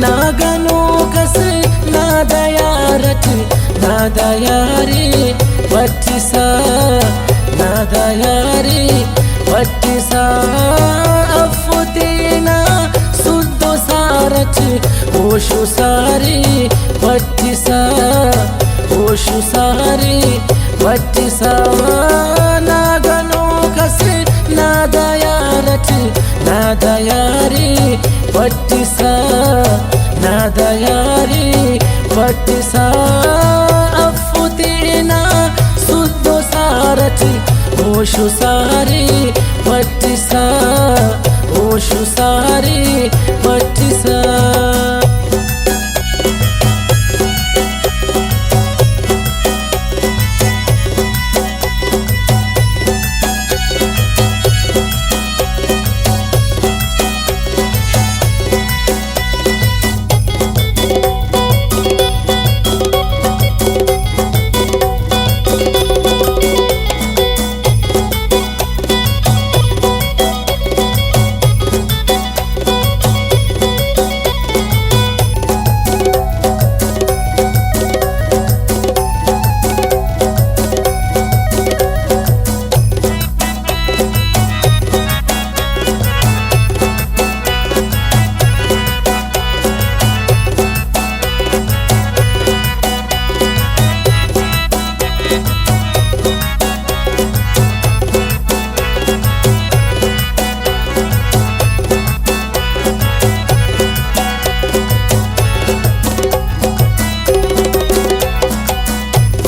नागनो कस नादयारट नादयारे वट्टिसा नादयारे वट्टिसा अफुतेना सुद्धो सारच ओशु सारे वट्टिसा ओशु सारे वट्टिसा नागनो कस नादयारट नादयारे वट्टिसा नादयारे वट्टिसा अफुतेना सुद्धो सारच ओशु सारे वट्टिसा ओशु सारे वट्टिसा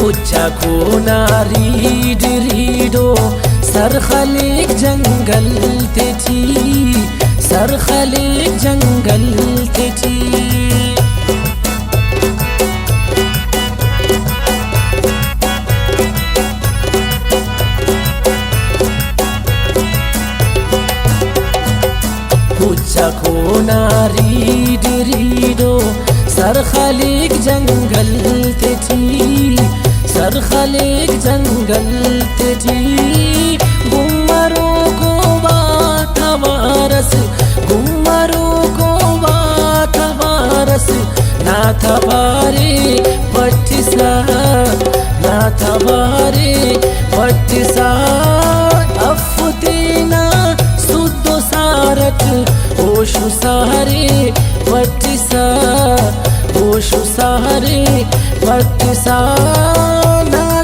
उच्चा खूना रीड रीडो सरखलीक जंगल ते थी सरखलीक जंगल ते थी उच्चा खूना रीड रीडो सरखलीक जंगल ते थी सरखलीक जंगल ते थी गुम्मरों को बात वारस गुम्मरों को बात वारस ना थवारे वट्टिसा ना थवारे वट्टिसा अफुतेना सुद्धो सारट ओशु सारे वट्टिसा ओशु सारे वट्टिसा